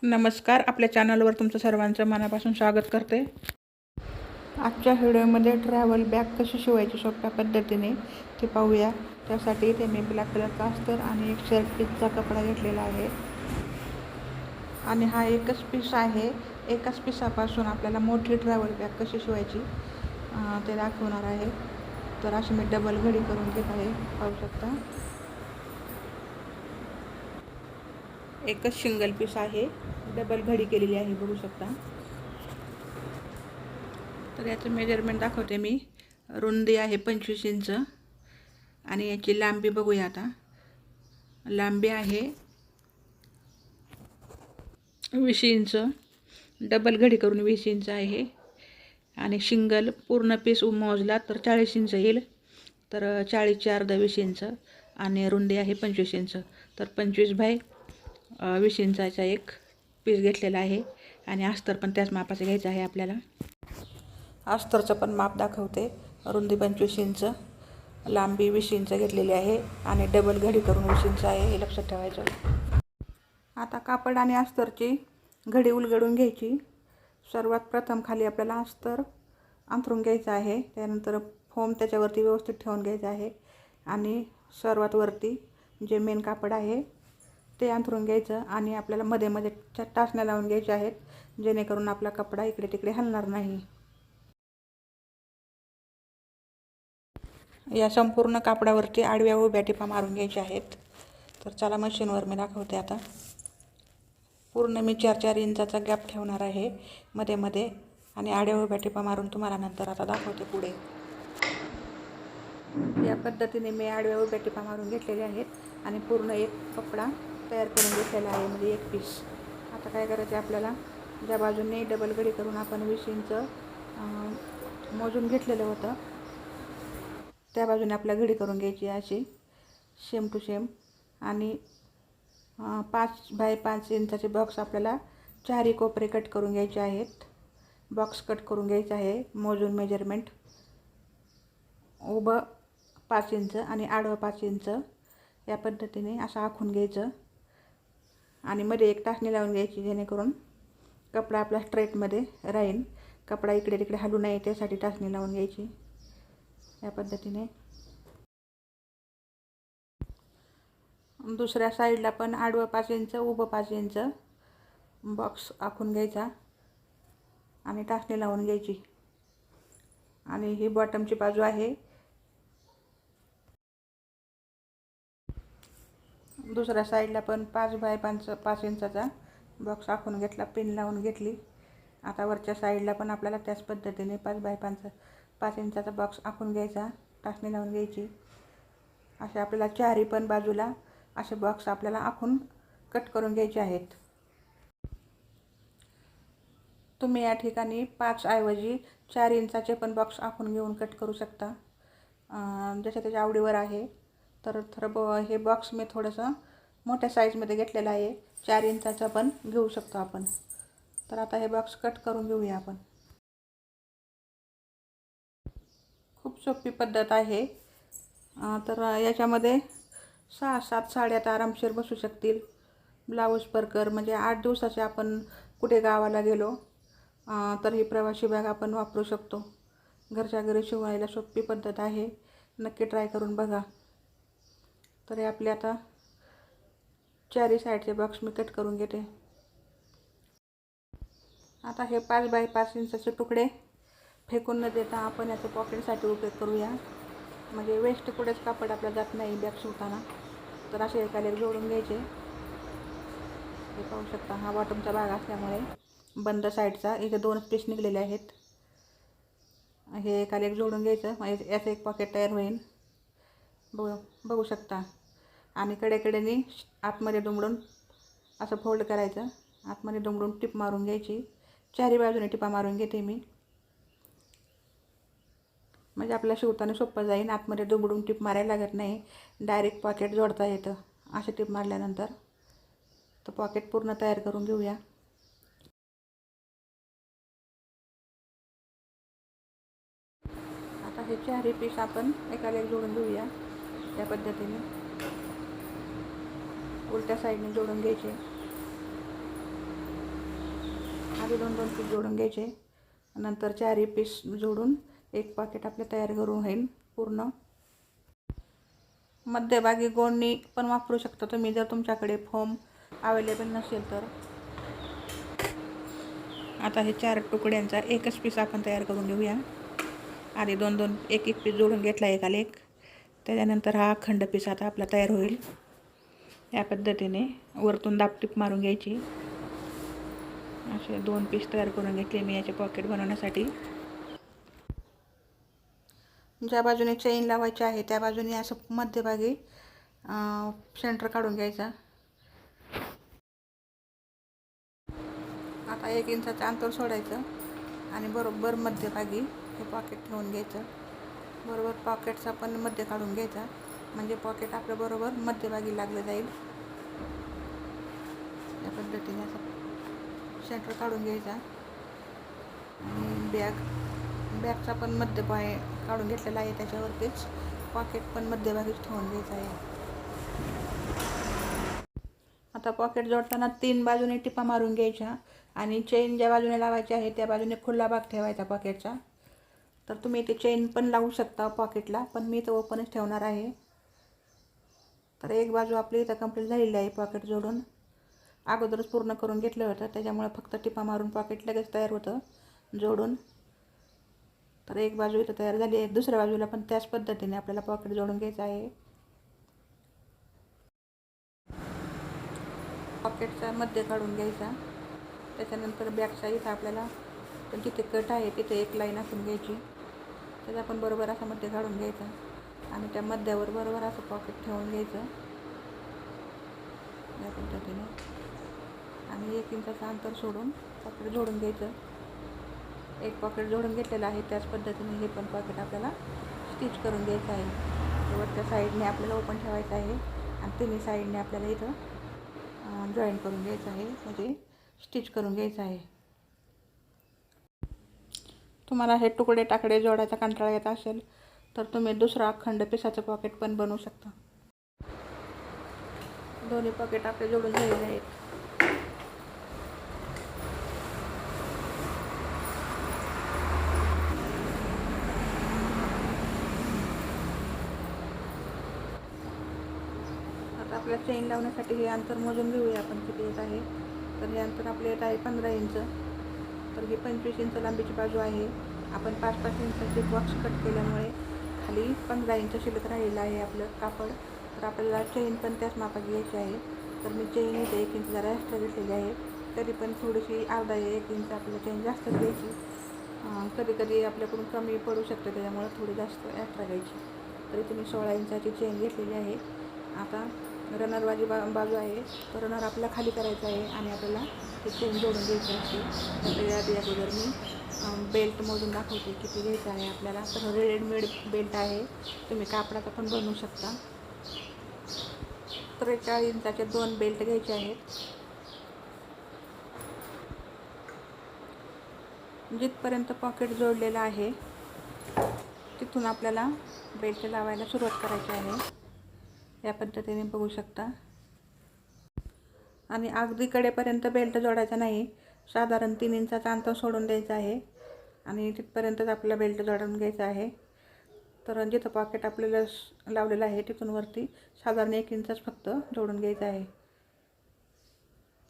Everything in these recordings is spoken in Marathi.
नमस्कार, आपल्या चॅनलवर तुमचं सर्वांचं मनापासून स्वागत करते. आजच्या व्हिडिओमध्ये ट्रॅव्हल बॅग कशी शिवायची सोप्या पद्धतीने ते पाहूया. त्यासाठी इथे मी ब्लॅक कलरचा अस्तर आणि एक शर्ट पीसचा कपडा घेतलेला आहे आणि हा एकच पीस आहे. एकाच पीसापासून आपल्याला मोठी ट्रॅव्हल बॅग कशी शिवायची ते दाखवणार आहे. तर अशी मी डबल घडी करून घेत आहे, पाहू शकता. एकच सिंगल पीस आहे, डबल घडी केलेली आहे, बघू शकता. तर याचं मेजरमेंट दाखवते मी. रुंदी आहे 25 इंच आणि याची लांबी बघूया आता. लांबी आहे 20 इंच, डबल घडी करून 20 इंच आहे आणि सिंगल पूर्ण पीस मोजला तर 40 इंच येईल. तर 40चे अर्धा 20 इंच आणि रुंदी आहे 25 इंच. तर 25 बाय 20 इंचाचा एक पीस घेतलेला आहे आणि अस्तर पण त्याच मापाचं घ्यायचं आहे आपल्याला. अस्तरचं पण माप दाखवते. रुंदी 25 इंच, लांबी 20 इंच घेतलेली आहे आणि डबल घडी करून 20 इंच आहे, हे लक्षात ठेवायचं. आता कापड आणि अस्तरची घडी उलगडून घ्यायची. सर्वात प्रथम खाली आपल्याला अस्तर अंथरून घ्यायचं आहे. त्यानंतर फोम त्याच्यावरती व्यवस्थित ठेवून घ्यायचं आहे आणि सर्वात वरती जे मेन कापड आहे ते अंथरून घ्यायचं आणि आपल्याला मध्ये मध्ये टाचण्या लावून घ्यायच्या आहेत, जेणेकरून आपला कपडा इकडे तिकडे हलणार नाही. या संपूर्ण कापडावरती आडव्या उभ्या टिपा मारून घ्यायच्या आहेत. तर चला मशीनवर मी दाखवते आता. पूर्ण मी 4-4 इंचाचा गॅप ठेवणार आहे मध्ये मध्ये आणि आडव्या उभ्या टिपा मारून तुम्हाला नंतर आता दाखवते पुढे. या पद्धतीने मी आडव्या उभ्या टिपा मारून घेतलेल्या आहेत आणि पूर्ण एक कपडा तयार करून घेतलेला आहे, म्हणजे एक पीस. आता काय करायचं आपल्याला, ज्या बाजूने डबल घडी करून आपण 20 इंच मोजून घेतलेलं होतं त्या बाजूने आपल्या घडी करून घ्यायची अशी सेम टू सेम आणि 5 बाय 5 इंचाचे बॉक्स आपल्याला चारही कोपरे कट करून घ्यायचे आहेत. बॉक्स कट करून घ्यायचं आहे मोजून. मेजरमेंट उभं 5 इंच आणि आडवं 5 इंच या पद्धतीने असं आखून घ्यायचं आणि मध्ये एक टाचणी लावून घ्यायची, जेणेकरून कपडा आपला स्ट्रेटमध्ये राहील. कपडा इकडे तिकडे हलू नये त्यासाठी टाचणी लावून घ्यायची या पद्धतीने. दुसऱ्या साईडला पण आडवं 5 इंच उभं 5 इंच बॉक्स आखून घ्यायचा आणि टाचणी लावून घ्यायची आणि ही बॉटमची बाजू आहे. दुसऱ्या साईडला पण 5 बाय 5 इंचाचा बॉक्स आखून घेतला, पिन लावून घेतली. आता वरच्या साईडला पण आपल्याला त्याच पद्धतीने 5 बाय 5 इंचाचा बॉक्स आखून घ्यायचा, टाचणी लावून घ्यायची. असे आपल्याला चारही पण बाजूला असे बॉक्स आपल्याला आखून कट करून घ्यायचे आहेत. तुम्ही या ठिकाणी 5 ऐवजी 4 इंचाचे पण बॉक्स आखून घेऊन कट करू शकता, जसे त्याच्या आवडीवर आहे. तर हे बॉक्स मी थोडंसं मोठ्या साईजमध्ये घेतलेलं आहे, 4 इंचाचा पण घेऊ शकतो आपण. तर आता हे बॉक्स कट करून घेऊया आपण. खूप सोपी पद्धत आहे. तर याच्यामध्ये 6-7 साड्या तर आरामशीर बसू शकतील. ब्लाऊज परकर म्हणजे 8 दिवसाचे आपण कुठे गावाला गेलो तर ही प्रवासी बॅग आपण वापरू शकतो. घरच्या घरी शिवायला सोपी पद्धत आहे, नक्की ट्राय करून बघा. तर हे आपले आता चारही साईडचे बॉक्स मी कट करून घेते. आता हे 5 बाय 5 इंचाचे तुकडे फेकून न देता आपण याचं पॉकेटसाठी उपयोग करूया, म्हणजे वेस्ट कुठेच कापड आपल्या जात नाही बॅग शिवताना. तर असे एकाला जोडून घ्यायचे. हे पाहू शकता, हा बॉटमचा भाग असल्यामुळे बंद साईडचा इथे 2 पीस निघलेले आहेत. हे एकाला जोडून घ्यायचं, म्हणजे याचं एक पॉकेट तयार होईल. बघू शकता. आणि कडेकडेने आतमध्ये दुमडून असं फोल्ड करायचं, आतमध्ये दुमडून टिप मारून घ्यायची. चारही बाजूने टिपा मारून घेते मी, म्हणजे आपल्याला शिवताना सोपं जाईल. आतमध्ये दुमडून टिप मारायला लागत नाही, डायरेक्ट पॉकेट जोडता येतं. असे टिप मारल्यानंतर तर पॉकेट पूर्ण तयार करून घेऊया. आता हे चारही पीस आपण एकाला जोडून घेऊया. या पद्धतीने उलट्या साईडने जोडून घ्यायचे. आधी 2-2 पीस जोडून घ्यायचे, नंतर 4 पीस जोडून एक पॉकेट आपले तयार करून होईल पूर्ण. मध्यभागी गोंडणी पण वापरू शकता तुम्ही जर तुमच्याकडे फोम अवेलेबल नसेल तर. आता हे 4 तुकड्यांचा एकच पीस आपण तयार करून घेऊया. आधी 2-2 एक पीस जोडून घेतला एकाला एक. त्याच्यानंतर हा अखंड पीस आता आपला तयार होईल. या पद्धतीने वरतून दाबटीप मारून घ्यायची. असे 2 पीस तयार करून घेतले मी याचे पॉकेट बनवण्यासाठी. ज्या बाजूने चेन लावायची आहे त्या बाजूने असं मध्यभागी सेंटर काढून घ्यायचा. आता 1 इंचाचं अंतर सोडायचं आणि बरोबर मध्यभागी हे पॉकेट ठेवून घ्यायचं. बरोबर पॉकेटचा पण मध्य काढून घ्यायचा, म्हणजे पॉकेट आपलं बरोबर मध्यभागी लागलं जाईल. या पद्धतीने असं सेंटर काढून घ्यायचा आणि बॅगचा पण मध्य पाय काढून घेतलेला आहे. त्याच्यावरतीच पॉकेट पण मध्यभागीच ठेवून घ्यायचं आहे. आता पॉकेट जोडताना 3 बाजूने टिपा मारून घ्यायच्या आणि चेन ज्या बाजूने लावायची आहे त्या बाजूने खुला भाग ठेवायचा पॉकेटचा. तर तुम्ही इथे चेन पण लावू शकता पॉकेटला, पण मी इथं ओपनच ठेवणार आहे. तर एक बाजू आपली इथं कंप्लीट झालेली आहे पॉकेट जोडून. अगोदरच पूर्ण करून घेतलं होतं, त्याच्यामुळे फक्त टिपा मारून पॉकेट लगेच तयार होतं जोडून. तर एक बाजू इथं तयार झाली आहे. दुसऱ्या बाजूला पण त्याच पद्धतीने आपल्याला पॉकेट जोडून घ्यायचं आहे. पॉकेटचा मध्य काढून घ्यायचा. त्याच्यानंतर बॅकचा इथं आपल्याला जिथे कट आहे तिथे एक लाईन आखून घ्यायची. त्याचा पण बरोबर असा मध्य काढून घ्यायचा आणि त्या मध्यावर बरोबर असं पॉकेट ठेवून घ्यायचं या पद्धतीने. आणि 1 इंचाचं अंतर सोडून पॉकेट जोडून घ्यायचं. एक पॉकेट जोडून घेतलेलं आहे त्याच पद्धतीने हे पण पॉकेट आपल्याला स्टिच करून घ्यायचं आहे. वरच्या साईडने आपल्याला ओपन ठेवायचं आहे आणि तिन्ही साईडने आपल्याला इथं जॉईन करून घ्यायचं आहे, म्हणजे स्टिच करून घ्यायचं आहे. तुम्हाला हे तुकडे टाकडे जोडायचा कंटाळा येत असेल तर तुम्ही दुसरा अखंड पिसाचं पॉकेट पण बनवू शकता. दोन्ही पॉकेट आपले जोडून झालेले आहेत. आता आपल्या चेन लावण्यासाठी हे अंतर मोजून घेऊया आपण किती येत आहे. तर हे अंतर आपले येत आहे 15 इंच. तर ही 25 इंच लांबीची बाजू आहे. आपण 5-5 इंचाचे बॉक्स कट केल्यामुळे खाली 15 इंच शिल्लक राहिलेलं आहे आपलं कापड. तर आपल्याला चेन पण त्याच मापाची घ्यायची आहे. तर मी चेन इथे 1 इंच जरा एक्स्ट्रा घेतलेली आहे. कधी पण थोडीशी अर्धा 1 इंच आपल्याला चेन जास्त घ्यायची. कधी कधी आपल्याकडून कमी पडू शकते, त्याच्यामुळे थोडी जास्त एक्स्ट्रा घ्यायची. तर इथे मी 16 इंचाची चेन घेतलेली आहे. आता रनर बाजू आहे, तर रनर आपल्याला खाली करायचं आहे आणि आपल्याला ते चेन जोडून घ्यायची असते. तर याआधी अगोदर मी बेल्ट मोजून दाखवते किती घ्यायचं आहे आपल्याला. तर रेडीमेड बेल्ट आहे, तुम्ही कापडाचा पण बनवू शकता. 43 इंचाचे 2 बेल्ट घ्यायचे आहेत. जिथपर्यंत पॉकेट जोडलेलं आहे तिथून आपल्याला बेल्ट लावायला सुरुवात करायची आहे. या पद्धतीने बघू शकता. आणि अगदी कडेपर्यंत बेल्ट जोडायचा नाही, साधारण 3 इंचाचा अंतर सोडून द्यायचं आहे आणि तिथपर्यंतच आपल्याला बेल्ट जोडून घ्यायचा आहे. तर जिथं पॉकेट आपल्याला लावलेलं आहे तिथून वरती साधारण 1 इंचच फक्त जोडून घ्यायचं आहे.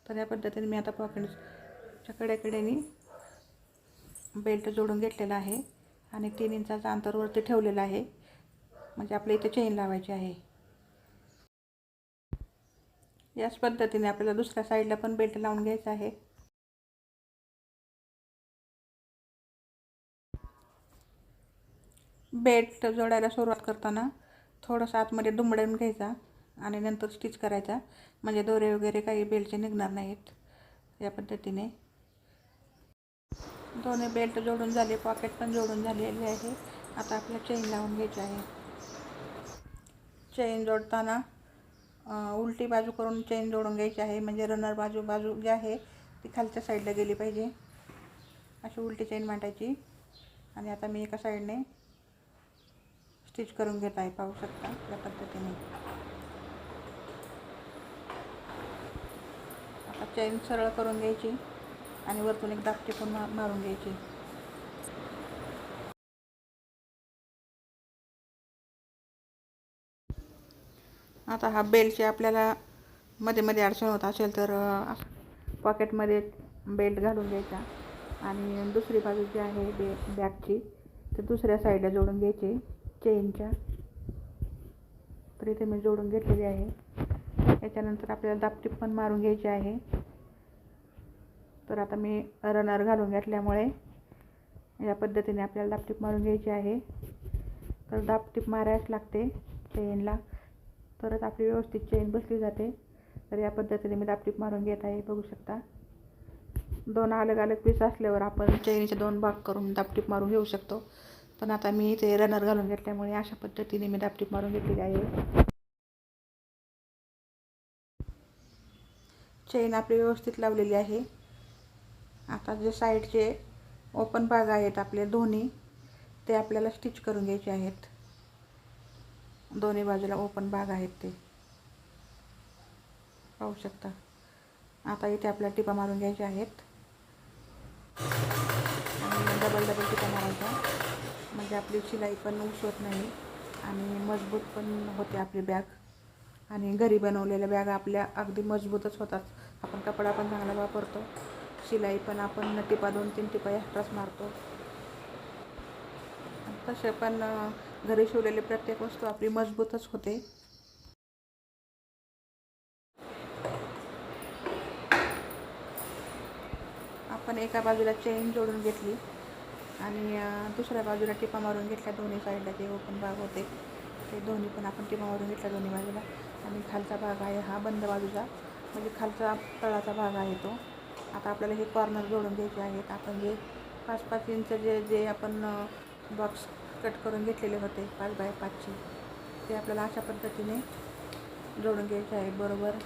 तर या पद्धतीने मी आता पॉकेटच्या कडेकडेने बेल्ट जोडून घेतलेला आहे आणि 3 इंचाचं अंतर वरती ठेवलेलं आहे, म्हणजे आपल्या इथे चेन लावायची आहे. याच पद्धतीने आपल्याला दुसऱ्या साईडला पण बेल्ट लावून घ्यायचा आहे. बेल्ट जोडायला सुरुवात करताना थोडंसं आतमध्ये दुमडून घ्यायचा आणि नंतर स्टिच करायचा, म्हणजे दोरे वगैरे काही बेल्टचे निघणार नाहीत. या पद्धतीने दोन्ही बेल्ट जोडून झाले, पॉकेट पण जोडून झालेले आहे. आता आपल्याला चेन लावून घ्यायची आहे. चेन जोडताना उलटी बाजू करून चेन जोडून घ्यायची आहे, म्हणजे रनर बाजू जी आहे ती खालच्या साईडला गेली पाहिजे. अशी उलटी चेन मांडायची आणि आता मी एका साईडने स्टिच करून घेत आहे, पाहू शकता या पद्धतीने. आता चेन सरळ करून घ्यायची आणि वरतून एक दाबटे पण मारून घ्यायची. आता हा बेल्टची आपल्याला मध्ये मध्ये अडचण होत असेल तर पॉकेटमध्ये बेल्ट घालून घ्यायचा आणि दुसरी बाजू जी आहे बॅगची तर दुसऱ्या साईडला जोडून घ्यायची चेनच्या. तर इथे मी जोडून घेतलेली आहे. याच्यानंतर आपल्याला दाबटीप पण मारून घ्यायची आहे. तर आता मी रनर घालून घेतल्यामुळे या पद्धतीने आपल्याला दाबटीप मारून घ्यायची आहे. तर दाबटीप मारायच लागते चेनला, तरच आपली व्यवस्थित चेन बसली जाते. तर या पद्धतीने मी दाबटीप मारून घेत आहे. बघू शकता, 2 अलग अलग पीस असल्यावर आपण चेनचे 2 भाग करून दाबटीप मारून घेऊ शकतो. पण आता मी इथे रनर घालून घेतल्यामुळे अशा पद्धतीने मी दाबटीप मारून घेतलेली आहे. चेन आपली व्यवस्थित लावलेली आहे. आता जे साईडचे ओपन भाग आहेत आपले दोन्ही, ते आपल्याला स्टिच करून घ्यायचे आहेत. दोन्ही बाजूला ओपन भाग आहेत ते पाहू शकता. आता इथे आपल्याला टिपा मारून घ्यायच्या आहेत आणि डबल टिपा मारायच्या, म्हणजे आपली शिलाई पण उसवत नाही आणि मजबूत पण होते आपली बॅग. आणि घरी बनवलेल्या बॅग आपल्या अगदी मजबूतच होतात. आपण कपडा पण चांगला वापरतो, शिलाई पण आपण टिपा 2-3 टिपा एक्स्ट्राच मारतो. तसे पण घरी शिवलेली प्रत्येक वस्तू आपली मजबूतच होते. आपण एका बाजूला चेन जोडून घेतली आणि दुसऱ्या बाजूला टिपा मारून घेतल्या. दोन्ही साईडला जे ओपन भाग होते ते दोन्ही पण आपण टिपा मारून घेतल्या दोन्ही बाजूला. आणि खालचा भाग आहे हा बंद बाजूचा, म्हणजे खालचा तळाचा भाग आहे तो. आता आपल्याला हे कॉर्नर जोडून घ्यायचे आहेत. आपण जे 5-5 इंच जे आपण बॉक्स कट करून घेतलेले होते 5x5ची, ते आपल्याला अशा पद्धतीने जोडून घ्यायचे आहे. बरोबर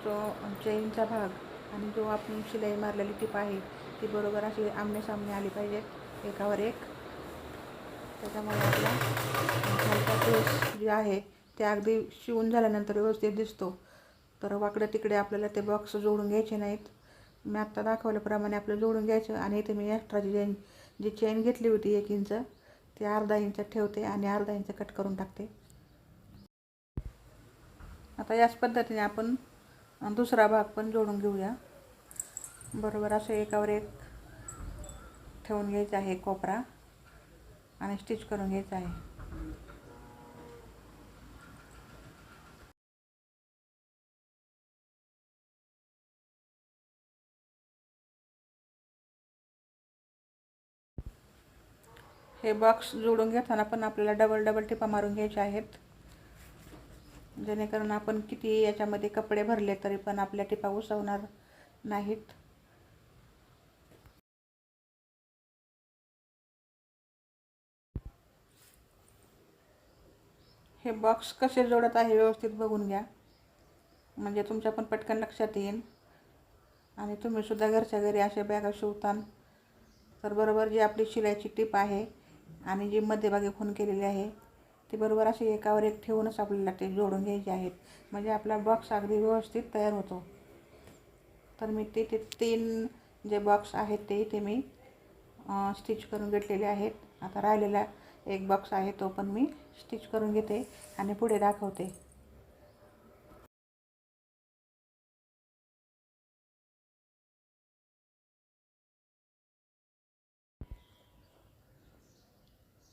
जो चेनचा भाग आणि जो आपण शिलाई मारलेली टिप आहे ती बरोबर अशी आमने सामने आली पाहिजेत, एकावर एक. त्याच्यामुळे आपला खालचा पीस जे आहे ते अगदी शिवून झाल्यानंतर व्यवस्थित दिसतो. तर वाकडे तिकडे आपल्याला ते बॉक्स जोडून घ्यायचे नाहीत. मी आत्ता दाखवल्याप्रमाणे आपलं जोडून घ्यायचं. आणि इथे मी एक्स्ट्राची जी चेन घेतली होती 1 इंच, ती अर्धा इंच ठेवते आणि अर्धा इंच कट करून टाकते. आता याच पद्धतीने आपण दुसरा भाग पण जोडून घेऊया. बरोबर असं एकावर एक ठेवून घ्यायचा आहे कोपरा आणि स्टिच करून घ्यायचा आहे. हे बॉक्स जोडून घेताना पण आपल्याला डबल टिपा मारून घ्यायच्या आहेत, जेणेकरून आपण किती याच्यामध्ये कपडे भरले तरी पण आपल्या टिपा उसवणार नाहीत. हे बॉक्स कसे जोडत आहे व्यवस्थित बघून घ्या, म्हणजे तुमच्या पण पटकन लक्षात येईल. आणि तुम्ही सुद्धा घरच्या घरी अशा बॅगा शिवतान तर बरोबर जी आपली शिलाईची टिप आहे आणि जी मध्यभागी खूण केलेली आहे ती बरोबर अशी एकावर एक ठेवूनच आपल्याला ते जोडून घ्यायचे आहेत, म्हणजे आपला बॉक्स अगदी व्यवस्थित तयार होतो. तर मी ते 3 जे बॉक्स आहेत ते इथे मी स्टिच करून घेतलेले आहेत. आता राहिलेला एक बॉक्स आहे तो पण मी स्टिच करून घेते आणि पुढे दाखवते.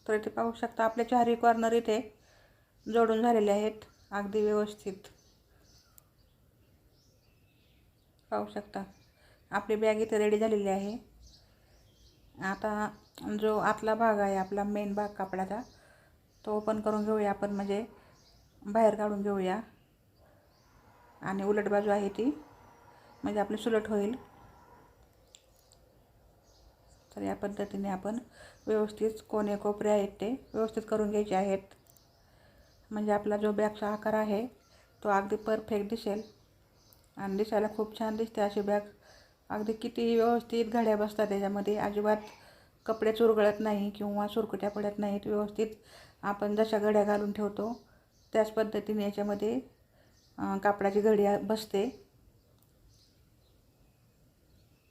तर इथे पाहू शकता आपले 4ही कॉर्नर इथे जोडून झालेले आहेत अगदी व्यवस्थित. पाहू शकता आपली बॅग इथे रेडी झालेली आहे. आता जो आतला भाग आहे आपला मेन भाग कापडाचा तो ओपन करून घेऊया आपण, म्हणजे बाहेर काढून घेऊया. आणि उलट बाजू आहे ती म्हणजे आपली सुलट होईल. तर या पद्धतीने आपण व्यवस्थित कोणे कोपरे आहेत ते व्यवस्थित करून घ्यायचे आहेत, म्हणजे आपला जो बॅगचा आकार आहे तो अगदी परफेक्ट दिसेल आणि दिसायला खूप छान दिसते अशी बॅग. अगदी किती व्यवस्थित घड्या बसतात त्याच्यामध्ये, अजिबात कपडे चुरगळत नाही किंवा सुरकुत्या पडत नाहीत. व्यवस्थित आपण जशा घड्या घालून ठेवतो त्याच पद्धतीने याच्यामध्ये कापडाची घडी बसते.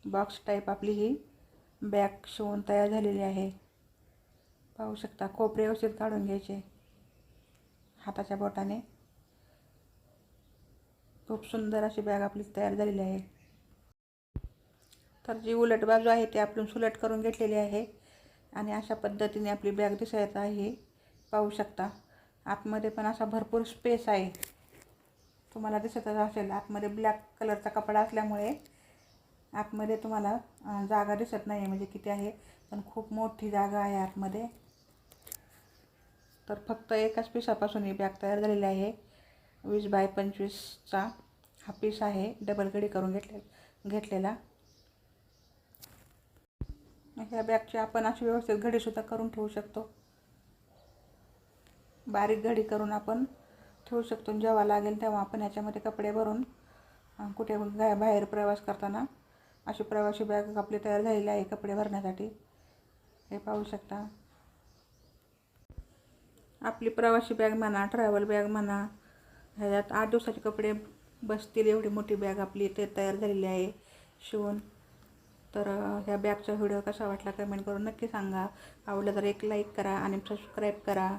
बॉक्स टाईप आपली ही बॅग शिवून तयार झालेली आहे. पाहू शकता, खोपरे व्यवस्थित काढून घ्यायचे हाताच्या बोटाने. खूप सुंदर अशी बॅग आपली तयार झालेली आहे. तर जी उलट बाजू आहे ती आपण सुलट करून घेतलेली आहे आणि अशा पद्धतीने आपली बॅग दिसत आहे. पाहू शकता, आतमध्ये पण असा भरपूर स्पेस आहे. तुम्हाला दिसतच असेल, आतमध्ये ब्लॅक कलरचा कपडा असल्यामुळे आतमध्ये तुम्हाला जागा दिसत नाही म्हणजे किती आहे, पण खूप मोठी जागा आहे आतमध्ये. तर फक्त एकाच पिसापासून ही बॅग तयार झालेली आहे. 20 बाय 25चा हा पीस आहे, डबल घडी करून घेतलेला. ह्या बॅगची आपण अशी व्यवस्थित घडीसुद्धा करून ठेवू शकतो. बारीक घडी करून आपण ठेवू शकतो. जेव्हा लागेल तेव्हा आपण याच्यामध्ये कपडे भरून कुठे बाहेर प्रवास करताना अशी प्रवासी बॅग आपली तयार झालेली आहे कपडे भरण्यासाठी. हे पाहू शकता, आपली प्रवासी बॅग म्हणा, ट्रॅव्हल बॅग म्हणा, ह्याच्यात 8 दिवसाचे कपडे बसतील एवढी मोठी बॅग आपली इथे तयार झालेली आहे शिवून. तर ह्या बॅगचा व्हिडिओ कसा वाटला कमेंट करून नक्की सांगा. आवडलं तर एक लाईक करा आणि सबस्क्राईब करा.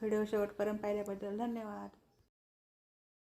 व्हिडिओ शेवटपर्यंत पाहिल्याबद्दल धन्यवाद.